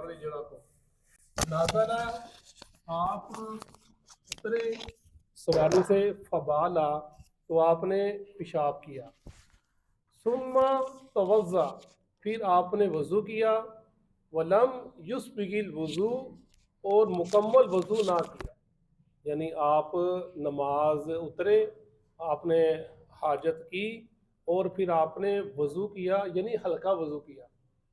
اپنی جگہ کو. نازلہ آپ اترے سواری سے، فبالا تو آپ نے پیشاب کیا، ثم توضا پھر آپ نے وضو کیا، ولم یسبغ الوضو اور مکمل وضو نہ کیا. یعنی آپ نماز اترے، آپ نے حاجت کی اور پھر آپ نے وضو کیا، یعنی ہلکا وضو کیا،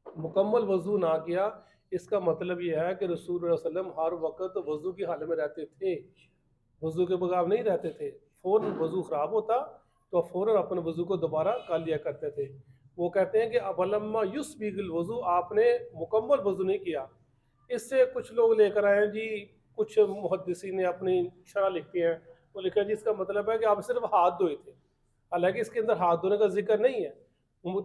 مکمل وضو نہ کیا. اس کا مطلب یہ ہے کہ رسول اللہ علیہ وسلم ہر وقت وضو کی حال میں رہتے تھے، وضو کے بغیر نہیں رہتے تھے. فوراً وضو خراب ہوتا تو فوراً اپنے وضو کو دوبارہ کر لیا کرتے تھے. وہ کہتے ہیں کہ ولما یسبغ الوضو، آپ نے مکمل وضو نہیں کیا. اس سے کچھ لوگ لے کر آئے ہیں جی، کچھ محدثین نے اپنی شرح لکھتی ہیں، وہ لکھا جی اس کا مطلب ہے کہ آپ صرف ہاتھ دھوئے تھے، حالانکہ اس کے اندر ہاتھ دھونے کا ذکر نہیں ہے.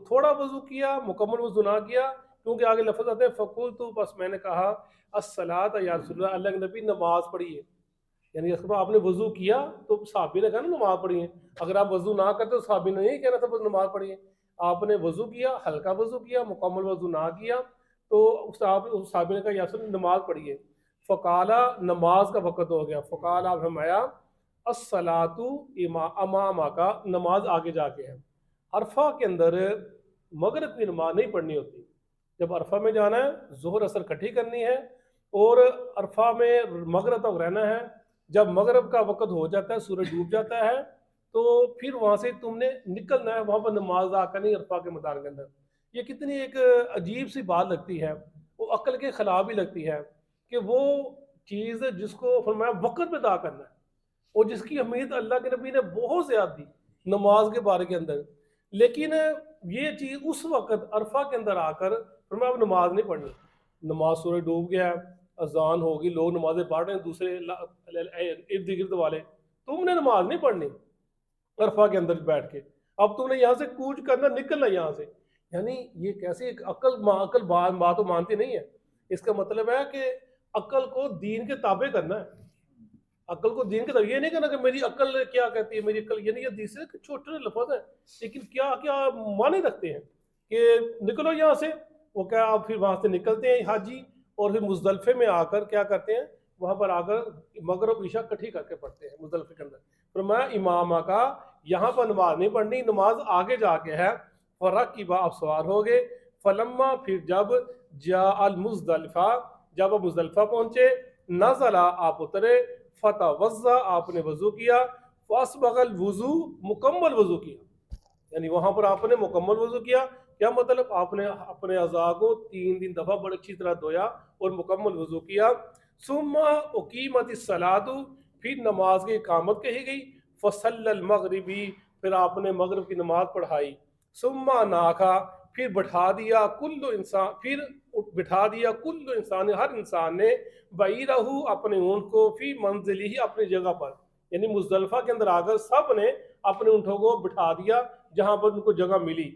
تھوڑا وضو کیا، مکمل وضو نہ کیا، کیونکہ آگے لفظ آتے ہیں فقلت، بس میں نے کہا الصلاۃ یا رسول اللہ، اللہ کے نبی نماز پڑھی ہے. یعنی اس کے بعد آپ نے وضو کیا تو صحابی نے کہا نا نماز پڑھی ہے. اگر آپ وضو نہ کرتے تو صحابی نے نہیں کہنا تھا بس نماز پڑھی ہے. آپ نے وضو کیا، ہلکا وضو کیا، مکمل وضو نہ کیا، تو صحابی نے کہا یا رسول اللہ نماز پڑھی ہے. فقالا، نماز کا وقت ہو گیا. فقالا، فرمایا الصلاۃ امامک، نماز آگے جا کے ہے. عرفہ کے اندر مغرب کی نماز نہیں پڑھنی ہوتی. جب عرفہ میں جانا ہے ظہر اثر کٹھی کرنی ہے اور عرفہ میں مغرب تک رہنا ہے. جب مغرب کا وقت ہو جاتا ہے، سورج ڈوب جاتا ہے، تو پھر وہاں سے تم نے نکلنا ہے، وہاں پر نماز ادا کرنی عرفہ کے میدان کے اندر. یہ کتنی ایک عجیب سی بات لگتی ہے، وہ عقل کے خلاف بھی لگتی ہے کہ وہ چیز جس کو فرمایا وقت پہ ادا کرنا ہے اور جس کی اہمیت اللہ کے نبی نے بہت زیادہ دی نماز کے بارے کے اندر، لیکن یہ چیز اس وقت عرفہ کے اندر آ کر فرمایا اب نماز نہیں پڑھنی. نماز سورج ڈوب گیا ہے، اذان ہوگی، لوگ نمازیں پڑھ رہے ہیں دوسرے ارد گرد والے، تم نے نماز نہیں پڑھنی عرفہ کے اندر بیٹھ کے. اب تم نے یہاں سے کوچ کرنا، نکلنا یہاں سے. یعنی یہ کیسی ایک عقل بات تو مانتی نہیں ہے. اس کا مطلب ہے کہ عقل کو دین کے تابع کرنا ہے. عقل کو دین کے تابع، یہ نہیں کرنا کہ میری عقل کیا کہتی ہے، میری عقل، یعنی یہ دوسرے چھوٹے لفظ ہیں لیکن کیا کیا معنی رکھتے ہیں کہ نکلو یہاں سے. وہ کیا آپ پھر وہاں سے نکلتے ہیں حاجی اور پھر مزدلفے میں آ کر کیا کرتے ہیں، وہاں پر آ کر مغرب عشاء کٹھی کر کے پڑھتے ہیں مزدلفے کے اندر. فرمایا امامہ کا یہاں پر نماز نہیں پڑھنی، نماز آگے جا کے ہے. فرق کی آپ سوار ہو گئے. فلما پھر جب جاء المزدلفہ، جب آپ مزدلفہ پہنچے، نزلہ آپ اترے، فتوضا آپ نے وضو کیا، فاسبغ الوضو مکمل وضو کیا. یعنی وہاں پر آپ نے مکمل وضو کیا. کیا مطلب؟ آپ نے اپنے اعضاء کو 3 دفعہ بڑی اچھی طرح دھویا اور مکمل وضو کیا. ثم اقیمت الصلاۃ، پھر نماز کی اقامت کہی گئی. فصلی المغربی، پھر آپ نے مغرب کی نماز پڑھائی. ثم ناکھا، پھر بٹھا دیا کل انسان، پھر بٹھا دیا کل انسان، ہر انسان نے، بعیرہ اپنے اونٹ کو، فی منزلہ اپنی جگہ پر. یعنی مزدلفہ کے اندر آ کر سب نے اپنے اونٹوں کو بٹھا دیا جہاں پر ان کو جگہ ملی.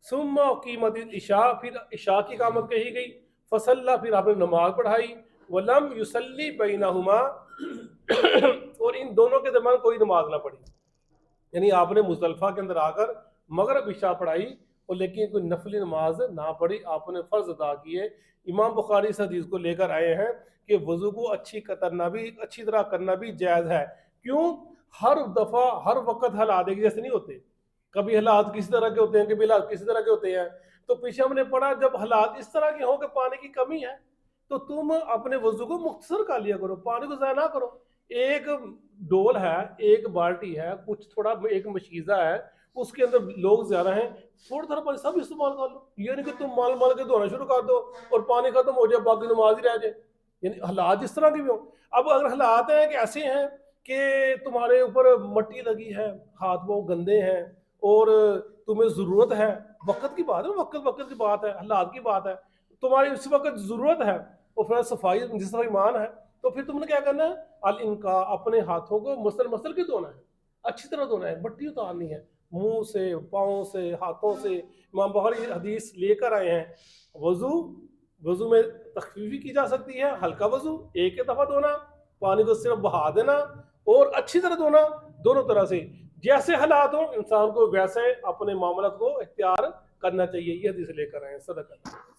ثم قیمت العشاء، پھر عشاء کی اقامت کہی گئی. فصلی، پھر آپ نے نماز پڑھائی. ولم یصلی بینہما، اور ان دونوں کے درمیان کوئی نماز نہ پڑھی. یعنی آپ نے مزدلفہ کے اندر آ کر مغرب عشاء پڑھائی اور لیکن کوئی نفلی نماز نہ پڑھی، آپ نے فرض ادا کیے. امام بخاری اس حدیث کو لے کر آئے ہیں کہ وضو کو اچھی طرح کرنا بھی جائز ہے. کیوں؟ ہر دفعہ ہر وقت حالات ایک جیسے نہیں ہوتے. کبھی حالات کسی طرح کے ہوتے ہیں، کبھی حالات کسی طرح کے ہوتے ہیں. تو پیچھے ہم نے پڑھا جب حالات اس طرح کے ہوں کہ پانی کی کمی ہے تو تم اپنے وضو کو مختصر کر لیا کرو، پانی کو ضائع نہ کرو. ایک ڈول ہے، ایک بالٹی ہے، کچھ تھوڑا ایک مشکیزہ ہے، اس کے اندر لوگ زیادہ ہیں، تھوڑا تھوڑا پانی سب استعمال کر لو. یہ نہیں کہ تم مال کے دھونا شروع کر دو اور پانی ختم ہو جائے باقی نماز ہی رہ جائے. یعنی حالات جس طرح کے بھی ہوں. اب اگر حالات ہیں کہ ایسے ہیں کہ تمہارے اوپر مٹی لگی ہے، ہاتھ وہ گندے ہیں اور تمہیں ضرورت ہے، وقت کی بات ہے، وقت کی بات ہے، حالات کی بات ہے، تمہاری اس وقت ضرورت ہے اور پھر صفائی جس طرح ایمان ہے، تو پھر تم نے کیا کرنا ہے؟ الانقاء، اپنے ہاتھوں کو مسل کے دھونا ہے، اچھی طرح دھونا ہے، مٹی اتارنی ہے منہ سے، پاؤں سے، ہاتھوں سے. امام بخاری حدیث لے کر آئے ہیں. وضو میں تخفیفی کی جا سکتی ہے، ہلکا وضو ایک دفعہ دھونا، پانی کو صرف بہا دینا اور اچھی طرح دھونا، دونوں طرح سے. جیسے حالات ہوں انسان کو ویسے اپنے معاملات کو اختیار کرنا چاہیے. یہ حدیث لے کر آئے ہیں. صدق اللہ.